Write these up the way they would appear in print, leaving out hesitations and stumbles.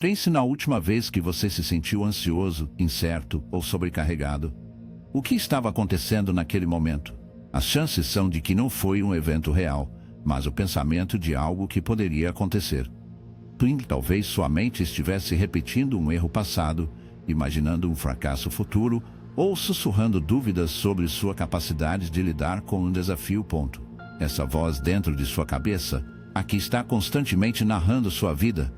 Pense na última vez que você se sentiu ansioso, incerto ou sobrecarregado. O que estava acontecendo naquele momento? As chances são de que não foi um evento real, mas o pensamento de algo que poderia acontecer. Talvez sua mente estivesse repetindo um erro passado, imaginando um fracasso futuro, ou sussurrando dúvidas sobre sua capacidade de lidar com um desafio. Essa voz dentro de sua cabeça, a que está constantemente narrando sua vida,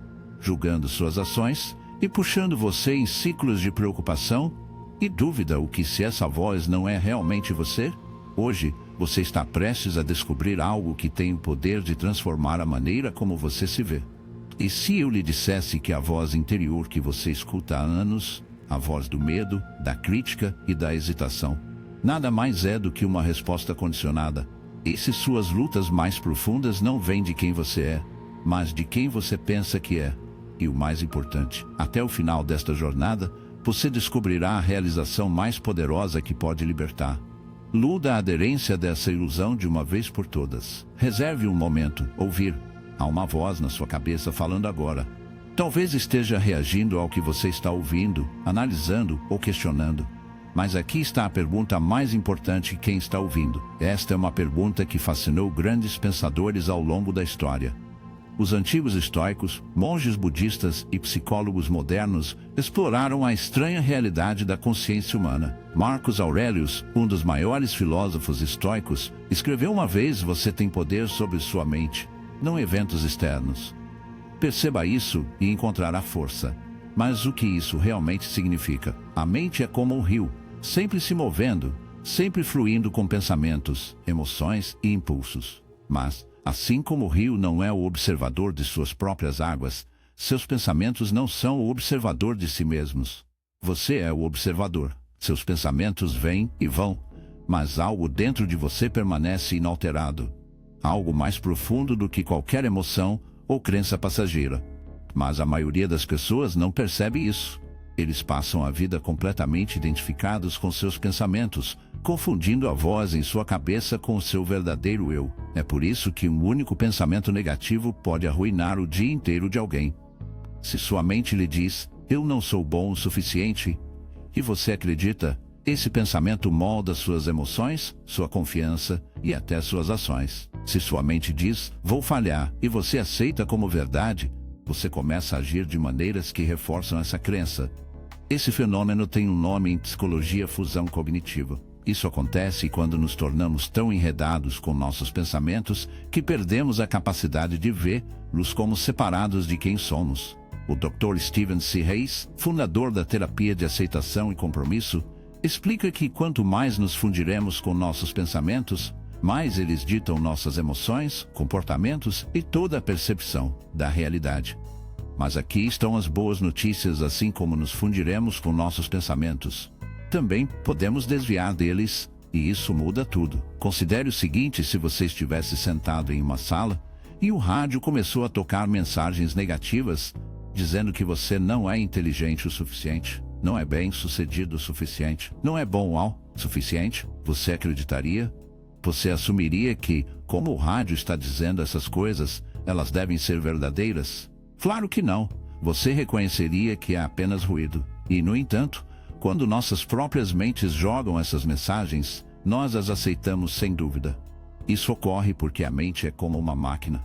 julgando suas ações e puxando você em ciclos de preocupação e dúvida. O que se essa voz não é realmente você? Hoje, você está prestes a descobrir algo que tem o poder de transformar a maneira como você se vê. E se eu lhe dissesse que a voz interior que você escuta há anos, a voz do medo, da crítica e da hesitação, nada mais é do que uma resposta condicionada? E se suas lutas mais profundas não vêm de quem você é, mas de quem você pensa que é? E o mais importante, até o final desta jornada, você descobrirá a realização mais poderosa que pode libertar. Luda a aderência dessa ilusão de uma vez por todas. Reserve um momento, ouvir. Há uma voz na sua cabeça falando agora. Talvez esteja reagindo ao que você está ouvindo, analisando ou questionando. Mas aqui está a pergunta mais importante: quem está ouvindo? Esta é uma pergunta que fascinou grandes pensadores ao longo da história. Os antigos estoicos, monges budistas e psicólogos modernos exploraram a estranha realidade da consciência humana. Marcus Aurelius, um dos maiores filósofos estoicos, escreveu uma vez: você tem poder sobre sua mente, não eventos externos. Perceba isso e encontrará força. Mas o que isso realmente significa? A mente é como um rio, sempre se movendo, sempre fluindo com pensamentos, emoções e impulsos. Mas, assim como o rio não é o observador de suas próprias águas, seus pensamentos não são o observador de si mesmos. Você é o observador. Seus pensamentos vêm e vão, mas algo dentro de você permanece inalterado. Algo mais profundo do que qualquer emoção ou crença passageira. Mas a maioria das pessoas não percebe isso. Eles passam a vida completamente identificados com seus pensamentos, confundindo a voz em sua cabeça com o seu verdadeiro eu. É por isso que um único pensamento negativo pode arruinar o dia inteiro de alguém. Se sua mente lhe diz: eu não sou bom o suficiente, e você acredita, esse pensamento molda suas emoções, sua confiança e até suas ações. Se sua mente diz: vou falhar, e você aceita como verdade, você começa a agir de maneiras que reforçam essa crença. Esse fenômeno tem um nome em psicologia: fusão cognitiva. Isso acontece quando nos tornamos tão enredados com nossos pensamentos que perdemos a capacidade de vê-los como separados de quem somos. O Dr. Stephen C. Hayes, fundador da terapia de aceitação e compromisso, explica que quanto mais nos fundiremos com nossos pensamentos, mais eles ditam nossas emoções, comportamentos e toda a percepção da realidade. Mas aqui estão as boas notícias: assim como nos fundiremos com nossos pensamentos, também podemos desviar deles, e isso muda tudo. Considere o seguinte: se você estivesse sentado em uma sala e o rádio começou a tocar mensagens negativas, dizendo que você não é inteligente o suficiente, não é bem-sucedido o suficiente, não é bom o suficiente, você acreditaria? Você assumiria que, como o rádio está dizendo essas coisas, elas devem ser verdadeiras? Claro que não. Você reconheceria que é apenas ruído. E, no entanto, quando nossas próprias mentes jogam essas mensagens, nós as aceitamos sem dúvida. Isso ocorre porque a mente é como uma máquina.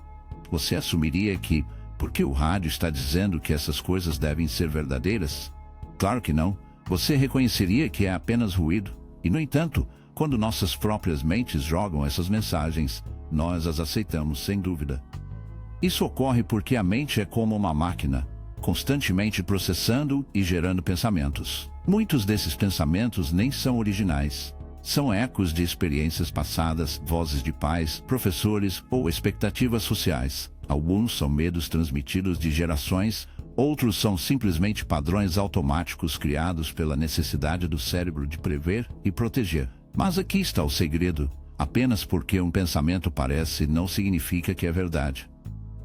Você assumiria que, porque o rádio está dizendo que essas coisas devem ser verdadeiras? Claro que não. Você reconheceria que é apenas ruído. E, no entanto, quando nossas próprias mentes jogam essas mensagens, nós as aceitamos sem dúvida. Isso ocorre porque a mente é como uma máquina, constantemente processando e gerando pensamentos. Muitos desses pensamentos nem são originais. São ecos de experiências passadas, vozes de pais, professores ou expectativas sociais. Alguns são medos transmitidos de gerações, outros são simplesmente padrões automáticos criados pela necessidade do cérebro de prever e proteger. Mas aqui está o segredo: apenas porque um pensamento parece não significa que é verdade.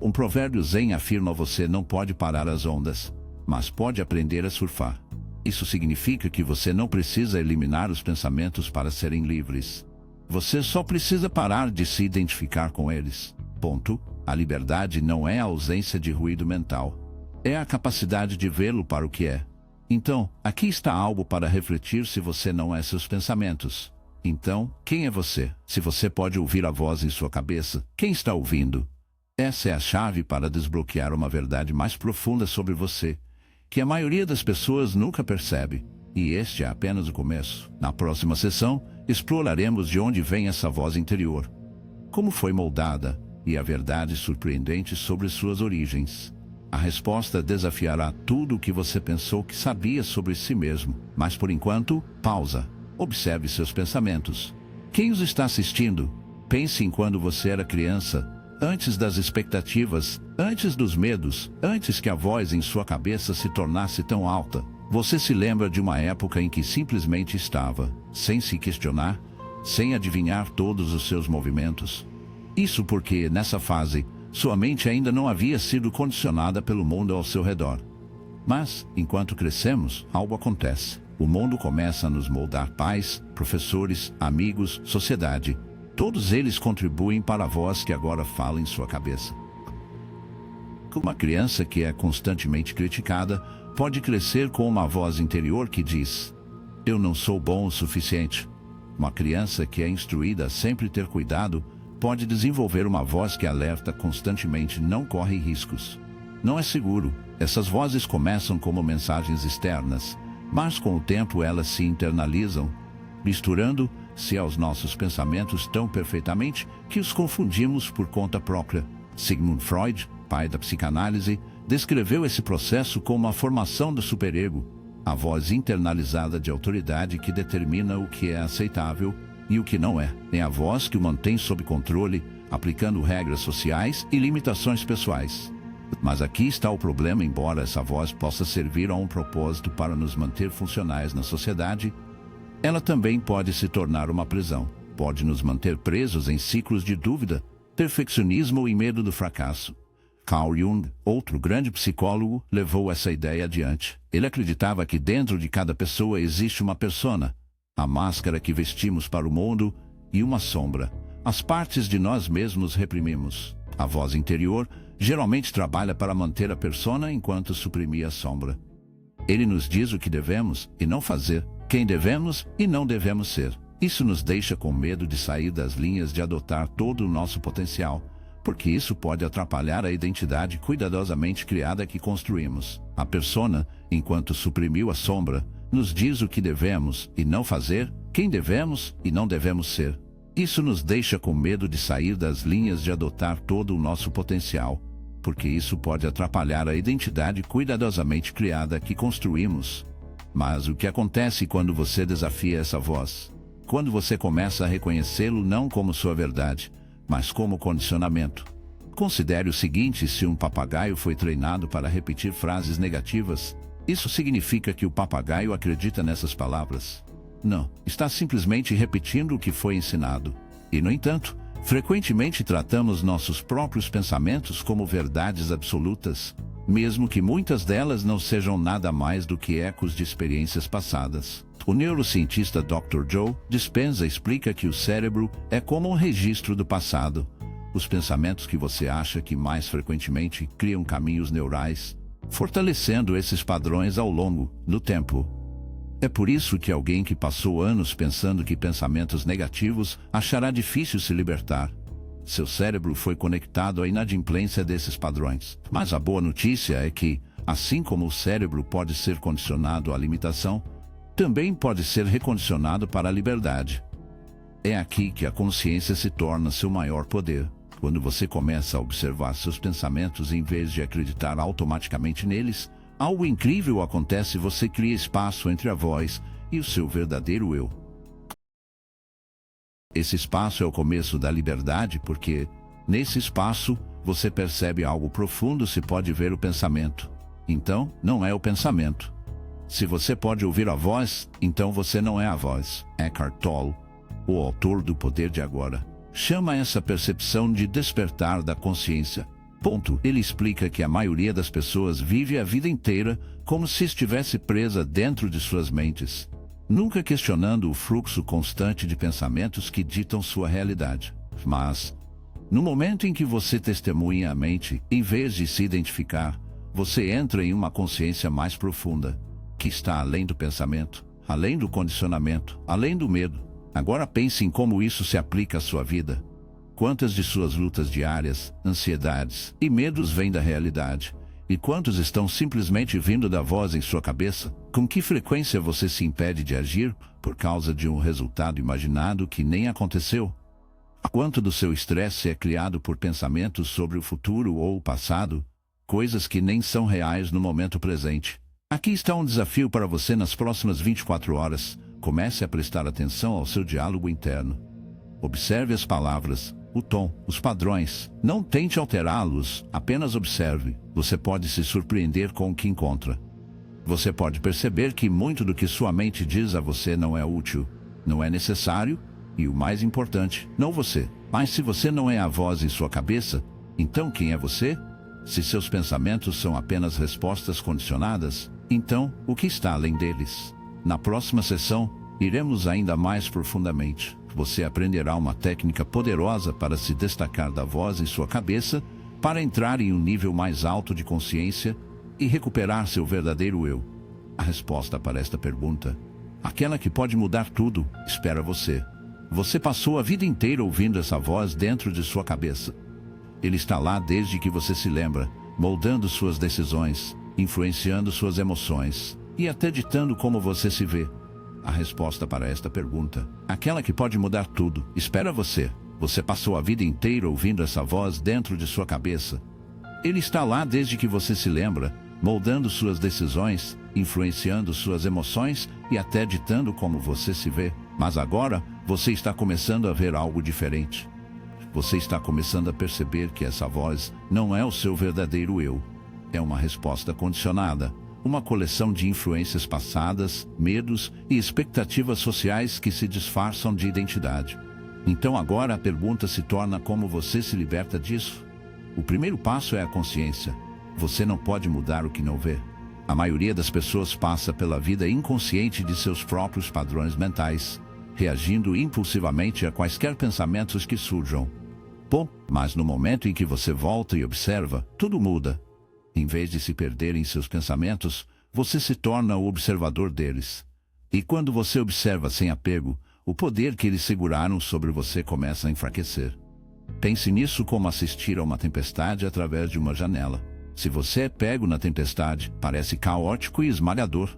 Um provérbio zen afirma: você não pode parar as ondas, mas pode aprender a surfar. Isso significa que você não precisa eliminar os pensamentos para serem livres. Você só precisa parar de se identificar com eles. Ponto. A liberdade não é a ausência de ruído mental. É a capacidade de vê-lo para o que é. Então, aqui está algo para refletir se você não é seus pensamentos. Então, quem é você? Se você pode ouvir a voz em sua cabeça, quem está ouvindo? Essa é a chave para desbloquear uma verdade mais profunda sobre você, que a maioria das pessoas nunca percebe. E este é apenas o começo. Na próxima sessão, exploraremos de onde vem essa voz interior, como foi moldada, e a verdade surpreendente sobre suas origens. A resposta desafiará tudo o que você pensou que sabia sobre si mesmo. Mas por enquanto, pausa. Observe seus pensamentos. Quem os está assistindo? Pense em quando você era criança, antes das expectativas, antes dos medos, antes que a voz em sua cabeça se tornasse tão alta. Você se lembra de uma época em que simplesmente estava, sem se questionar, sem adivinhar todos os seus movimentos? Isso porque, nessa fase, sua mente ainda não havia sido condicionada pelo mundo ao seu redor. Mas, enquanto crescemos, algo acontece. O mundo começa a nos moldar: pais, professores, amigos, sociedade. Todos eles contribuem para a voz que agora fala em sua cabeça. Uma criança que é constantemente criticada pode crescer com uma voz interior que diz: eu não sou bom o suficiente. Uma criança que é instruída a sempre ter cuidado pode desenvolver uma voz que alerta constantemente: não corre riscos. Não é seguro. Essas vozes começam como mensagens externas, mas com o tempo elas se internalizam, misturando-se aos nossos pensamentos tão perfeitamente que os confundimos por conta própria. Sigmund Freud, pai da psicanálise, descreveu esse processo como a formação do superego, a voz internalizada de autoridade que determina o que é aceitável e o que não é. É a voz que o mantém sob controle, aplicando regras sociais e limitações pessoais. Mas aqui está o problema: embora essa voz possa servir a um propósito para nos manter funcionais na sociedade, ela também pode se tornar uma prisão. Pode nos manter presos em ciclos de dúvida, perfeccionismo e medo do fracasso. Carl Jung, outro grande psicólogo, levou essa ideia adiante. Ele acreditava que dentro de cada pessoa existe uma persona, a máscara que vestimos para o mundo, e uma sombra, as partes de nós mesmos reprimimos. A voz interior geralmente trabalha para manter a persona enquanto suprimir a sombra. Ele nos diz o que devemos e não fazer, quem devemos e não devemos ser. Isso nos deixa com medo de sair das linhas, de adotar todo o nosso potencial, porque isso pode atrapalhar a identidade cuidadosamente criada que construímos. A persona, enquanto suprimiu a sombra, nos diz o que devemos e não fazer, quem devemos e não devemos ser. Isso nos deixa com medo de sair das linhas, de adotar todo o nosso potencial, porque isso pode atrapalhar a identidade cuidadosamente criada que construímos. Mas o que acontece quando você desafia essa voz? Quando você começa a reconhecê-lo não como sua verdade, mas como condicionamento. Considere o seguinte: se um papagaio foi treinado para repetir frases negativas, isso significa que o papagaio acredita nessas palavras? Não, está simplesmente repetindo o que foi ensinado. E, no entanto, frequentemente tratamos nossos próprios pensamentos como verdades absolutas, mesmo que muitas delas não sejam nada mais do que ecos de experiências passadas. O neurocientista Dr. Joe Dispenza explica que o cérebro é como um registro do passado. Os pensamentos que você acha que mais frequentemente criam caminhos neurais, fortalecendo esses padrões ao longo do tempo. É por isso que alguém que passou anos pensando que pensamentos negativos achará difícil se libertar. Seu cérebro foi conectado à inadimplência desses padrões. Mas a boa notícia é que, assim como o cérebro pode ser condicionado à limitação, também pode ser recondicionado para a liberdade. É aqui que a consciência se torna seu maior poder. Quando você começa a observar seus pensamentos em vez de acreditar automaticamente neles, algo incrível acontece: você cria espaço entre a voz e o seu verdadeiro eu. Esse espaço é o começo da liberdade, porque, nesse espaço, você percebe algo profundo: se pode ver o pensamento. Então, não é o pensamento. Se você pode ouvir a voz, então você não é a voz. Eckhart Tolle, o autor do Poder de Agora, chama essa percepção de despertar da consciência. Ele explica que a maioria das pessoas vive a vida inteira como se estivesse presa dentro de suas mentes, nunca questionando o fluxo constante de pensamentos que ditam sua realidade. Mas, no momento em que você testemunha a mente, em vez de se identificar, você entra em uma consciência mais profunda, que está além do pensamento, além do condicionamento, além do medo. Agora pense em como isso se aplica à sua vida. Quantas de suas lutas diárias, ansiedades e medos vêm da realidade? E quantos estão simplesmente vindo da voz em sua cabeça? Com que frequência você se impede de agir por causa de um resultado imaginado que nem aconteceu? Quanto do seu estresse é criado por pensamentos sobre o futuro ou o passado? Coisas que nem são reais no momento presente. Aqui está um desafio para você nas próximas 24 horas. Comece a prestar atenção ao seu diálogo interno. Observe as palavras, o tom, os padrões. Não tente alterá-los, apenas observe. Você pode se surpreender com o que encontra. Você pode perceber que muito do que sua mente diz a você não é útil, não é necessário e, o mais importante, não você. Mas se você não é a voz em sua cabeça, então quem é você? Se seus pensamentos são apenas respostas condicionadas, então o que está além deles? Na próxima sessão, iremos ainda mais profundamente. Você aprenderá uma técnica poderosa para se destacar da voz em sua cabeça, para entrar em um nível mais alto de consciência e recuperar seu verdadeiro eu. A resposta para esta pergunta, aquela que pode mudar tudo, espera você. Você passou a vida inteira ouvindo essa voz dentro de sua cabeça. Ele está lá desde que você se lembra, moldando suas decisões, influenciando suas emoções e até ditando como você se vê. A resposta para esta pergunta, aquela que pode mudar tudo, espera você. Você passou a vida inteira ouvindo essa voz dentro de sua cabeça. Ele está lá desde que você se lembra, moldando suas decisões, influenciando suas emoções e até ditando como você se vê. Mas agora, você está começando a ver algo diferente. Você está começando a perceber que essa voz não é o seu verdadeiro eu. É uma resposta condicionada, uma coleção de influências passadas, medos e expectativas sociais que se disfarçam de identidade. Então agora a pergunta se torna como você se liberta disso. O primeiro passo é a consciência. Você não pode mudar o que não vê. A maioria das pessoas passa pela vida inconsciente de seus próprios padrões mentais, reagindo impulsivamente a quaisquer pensamentos que surjam. Bom, mas no momento em que você volta e observa, tudo muda. Em vez de se perder em seus pensamentos, você se torna o observador deles. E quando você observa sem apego, o poder que eles seguraram sobre você começa a enfraquecer. Pense nisso como assistir a uma tempestade através de uma janela. Se você é pego na tempestade, parece caótico e esmagador.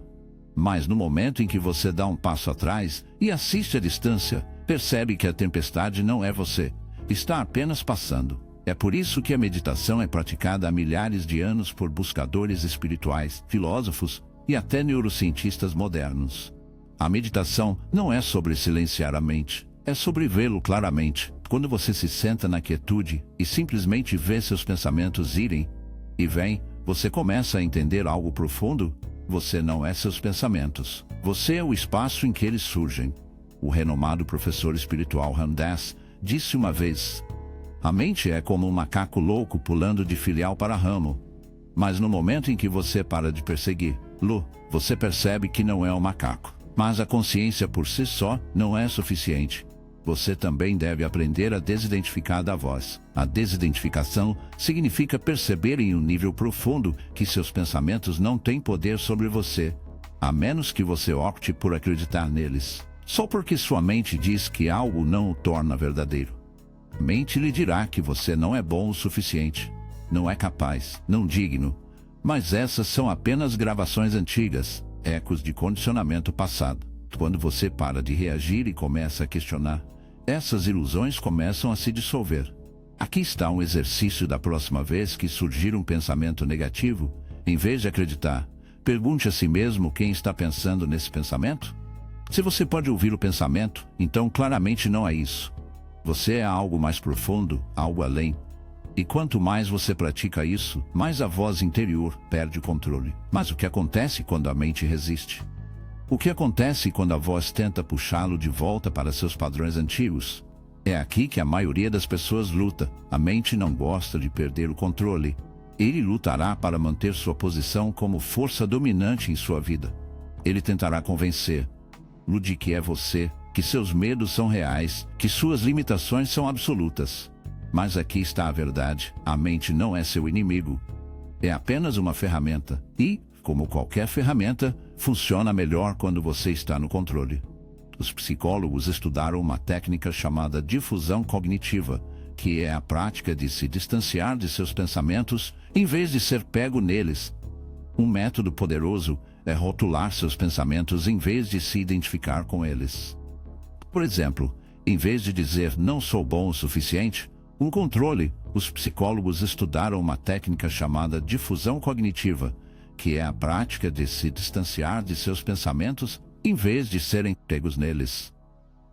Mas no momento em que você dá um passo atrás e assiste à distância, percebe que a tempestade não é você. Está apenas passando. É por isso que a meditação é praticada há milhares de anos por buscadores espirituais, filósofos e até neurocientistas modernos. A meditação não é sobre silenciar a mente, é sobre vê-lo claramente. Quando você se senta na quietude e simplesmente vê seus pensamentos irem e vêm, você começa a entender algo profundo. Você não é seus pensamentos. Você é o espaço em que eles surgem. O renomado professor espiritual Ram Dass disse uma vez: a mente é como um macaco louco pulando de filial para ramo. Mas no momento em que você para de persegui-lo, você percebe que não é um macaco. Mas a consciência por si só não é suficiente. Você também deve aprender a desidentificar da voz. A desidentificação significa perceber em um nível profundo que seus pensamentos não têm poder sobre você, a menos que você opte por acreditar neles. Só porque sua mente diz que algo não o torna verdadeiro. A mente lhe dirá que você não é bom o suficiente, não é capaz, não digno. Mas essas são apenas gravações antigas, ecos de condicionamento passado. Quando você para de reagir e começa a questionar, essas ilusões começam a se dissolver. Aqui está um exercício da próxima vez que surgir um pensamento negativo. Em vez de acreditar, pergunte a si mesmo quem está pensando nesse pensamento. Se você pode ouvir o pensamento, então claramente não é isso. Você é algo mais profundo, algo além. E quanto mais você pratica isso, mais a voz interior perde o controle. Mas o que acontece quando a mente resiste? O que acontece quando a voz tenta puxá-lo de volta para seus padrões antigos? É aqui que a maioria das pessoas luta. A mente não gosta de perder o controle. Ele lutará para manter sua posição como força dominante em sua vida. Ele tentará convencer-lo de que é você, que seus medos são reais, que suas limitações são absolutas. Mas aqui está a verdade: a mente não é seu inimigo. É apenas uma ferramenta e, como qualquer ferramenta, funciona melhor quando você está no controle. Os psicólogos estudaram uma técnica chamada difusão cognitiva, que é a prática de se distanciar de seus pensamentos em vez de ser pego neles. Um método poderoso é rotular seus pensamentos em vez de se identificar com eles. Por exemplo, em vez de dizer "não sou bom o suficiente", um controle, os psicólogos estudaram uma técnica chamada difusão cognitiva, que é a prática de se distanciar de seus pensamentos em vez de serem pegos neles.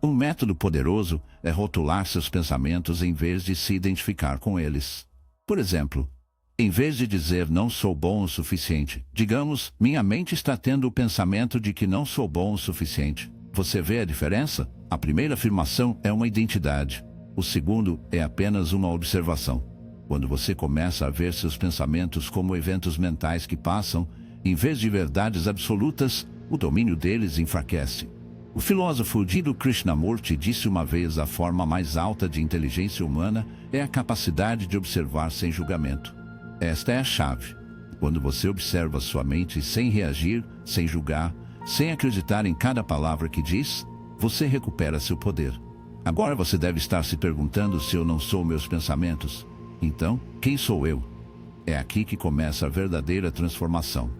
Um método poderoso é rotular seus pensamentos em vez de se identificar com eles. Por exemplo, em vez de dizer "não sou bom o suficiente", digamos, "minha mente está tendo o pensamento de que não sou bom o suficiente". Você vê a diferença? A primeira afirmação é uma identidade. O segundo é apenas uma observação. Quando você começa a ver seus pensamentos como eventos mentais que passam, em vez de verdades absolutas, o domínio deles enfraquece. O filósofo Jiddu Krishnamurti disse uma vez: a forma mais alta de inteligência humana é a capacidade de observar sem julgamento. Esta é a chave. Quando você observa sua mente sem reagir, sem julgar, sem acreditar em cada palavra que diz, você recupera seu poder. Agora você deve estar se perguntando: se eu não sou meus pensamentos, então, quem sou eu? É aqui que começa a verdadeira transformação.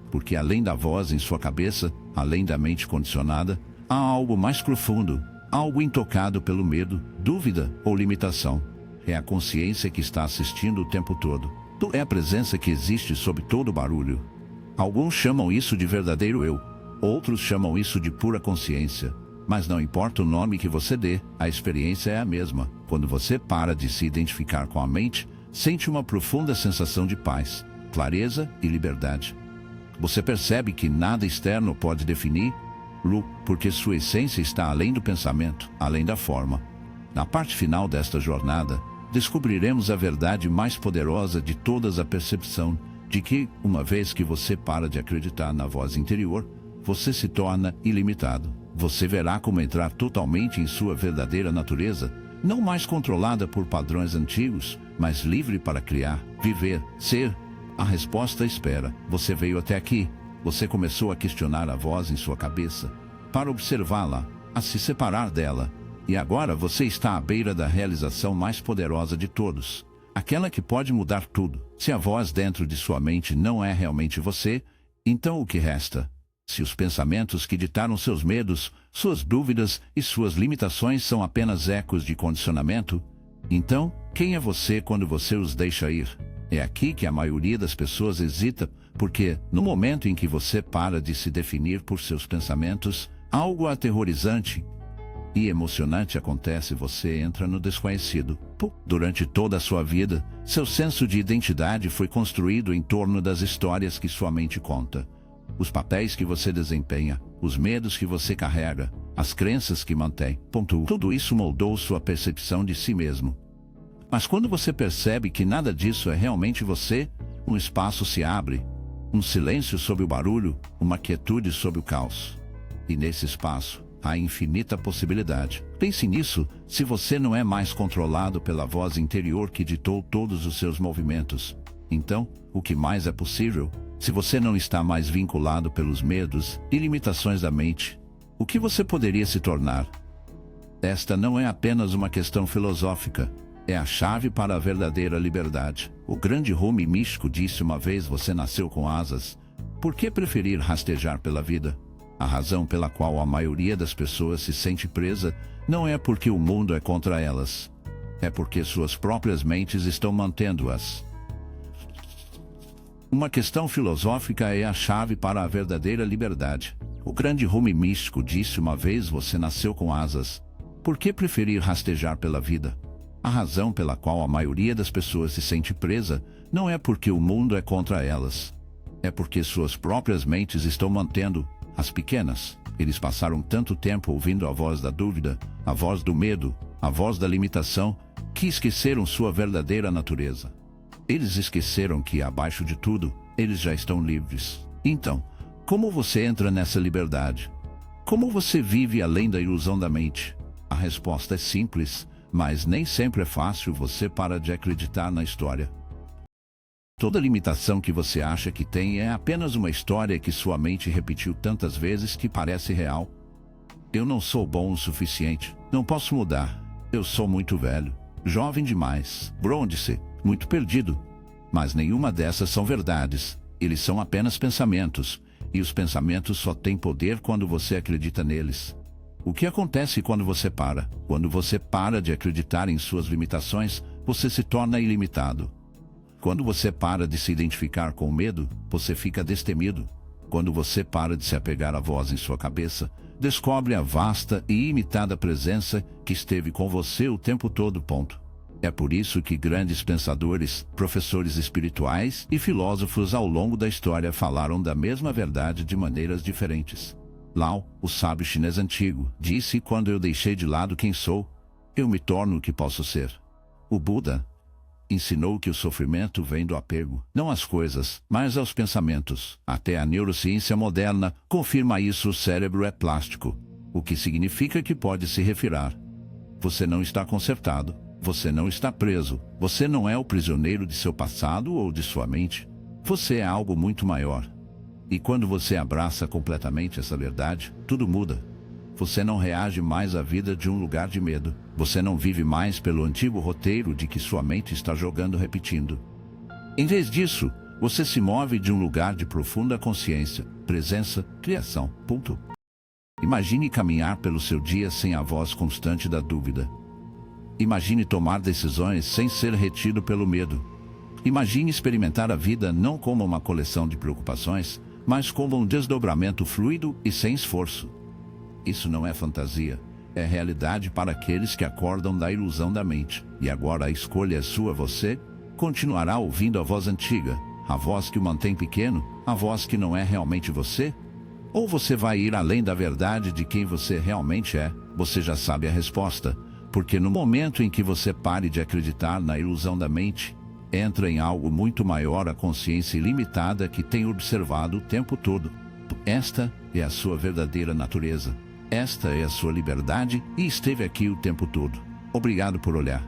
Porque além da voz em sua cabeça, além da mente condicionada, há algo mais profundo, algo intocado pelo medo, dúvida ou limitação. É a consciência que está assistindo o tempo todo. É a presença que existe sob todo o barulho. Alguns chamam isso de verdadeiro eu, outros chamam isso de pura consciência. Mas não importa o nome que você dê, a experiência é a mesma. Quando você para de se identificar com a mente, sente uma profunda sensação de paz, clareza e liberdade. Você percebe que nada externo pode definir-lo, porque sua essência está além do pensamento, além da forma. Na parte final desta jornada, descobriremos a verdade mais poderosa de todas: a percepção de que, uma vez que você para de acreditar na voz interior, você se torna ilimitado. Você verá como entrar totalmente em sua verdadeira natureza, não mais controlada por padrões antigos, mas livre para criar, viver, ser. A resposta espera. Você veio até aqui. Você começou a questionar a voz em sua cabeça, para observá-la, a se separar dela. E agora você está à beira da realização mais poderosa de todos, aquela que pode mudar tudo. Se a voz dentro de sua mente não é realmente você, então o que resta? Se os pensamentos que ditaram seus medos, suas dúvidas e suas limitações são apenas ecos de condicionamento, então, quem é você quando você os deixa ir? É aqui que a maioria das pessoas hesita, porque, no momento em que você para de se definir por seus pensamentos, algo aterrorizante e emocionante acontece: você entra no desconhecido. Durante toda a sua vida, seu senso de identidade foi construído em torno das histórias que sua mente conta. Os papéis que você desempenha, os medos que você carrega, as crenças que mantém. Tudo isso moldou sua percepção de si mesmo. Mas quando você percebe que nada disso é realmente você, um espaço se abre, um silêncio sob o barulho, uma quietude sob o caos. E nesse espaço, há infinita possibilidade. Pense nisso: se você não é mais controlado pela voz interior que ditou todos os seus movimentos, então, o que mais é possível? Se você não está mais vinculado pelos medos e limitações da mente, o que você poderia se tornar? Esta não é apenas uma questão filosófica, é a chave para a verdadeira liberdade. O grande Rumi místico disse uma vez: você nasceu com asas, por que preferir rastejar pela vida? A razão pela qual a maioria das pessoas se sente presa não é porque o mundo é contra elas, é porque suas próprias mentes estão mantendo-as. Uma questão filosófica é a chave para a verdadeira liberdade. O grande Rumi místico disse uma vez: você nasceu com asas, por que preferir rastejar pela vida? A razão pela qual a maioria das pessoas se sente presa não é porque o mundo é contra elas, é porque suas próprias mentes estão mantendo-as pequenas. Eles passaram tanto tempo ouvindo a voz da dúvida, a voz do medo, a voz da limitação, que esqueceram sua verdadeira natureza. Eles esqueceram que, abaixo de tudo, eles já estão livres. Então, como você entra nessa liberdade? Como você vive além da ilusão da mente? A resposta é simples, mas nem sempre é fácil. Você para de acreditar na história Toda limitação que você acha que tem é apenas uma história que sua mente repetiu tantas vezes que parece real. Eu não sou bom o suficiente. Não posso mudar. Eu sou muito velho. Jovem demais. Bronze. Muito perdido. Mas nenhuma dessas são verdades. Eles são apenas pensamentos. E os pensamentos só têm poder quando você acredita neles. O que acontece quando você para? Quando você para de acreditar em suas limitações, você se torna ilimitado. Quando você para de se identificar com o medo, você fica destemido. Quando você para de se apegar à voz em sua cabeça, descobre a vasta e ilimitada presença que esteve com você o tempo todo. É por isso que grandes pensadores, professores espirituais e filósofos ao longo da história falaram da mesma verdade de maneiras diferentes. Lao, o sábio chinês antigo, disse: quando eu deixei de lado quem sou, eu me torno o que posso ser. O Buda ensinou que o sofrimento vem do apego, não às coisas, mas aos pensamentos. Até a neurociência moderna confirma isso. O cérebro é plástico, o que significa que pode se refirar. Você não está consertado, você não está preso, você não é o prisioneiro de seu passado ou de sua mente. Você é algo muito maior. E quando você abraça completamente essa verdade, tudo muda. Você não reage mais à vida de um lugar de medo. Você não vive mais pelo antigo roteiro de que sua mente está jogando repetindo. Em vez disso, você se move de um lugar de profunda consciência, presença, criação. Imagine caminhar pelo seu dia sem a voz constante da dúvida. Imagine tomar decisões sem ser retido pelo medo. Imagine experimentar a vida não como uma coleção de preocupações, mas como um desdobramento fluido e sem esforço. Isso não é fantasia, é realidade para aqueles que acordam da ilusão da mente. E agora a escolha é sua. Você continuará ouvindo a voz antiga, a voz que o mantém pequeno, a voz que não é realmente você? Ou você vai ir além da verdade de quem você realmente é? Você já sabe a resposta, porque no momento em que você pare de acreditar na ilusão da mente, entra em algo muito maior, a consciência ilimitada que tem observado o tempo todo. Esta é a sua verdadeira natureza. Esta é a sua liberdade e esteve aqui o tempo todo. Obrigado por olhar.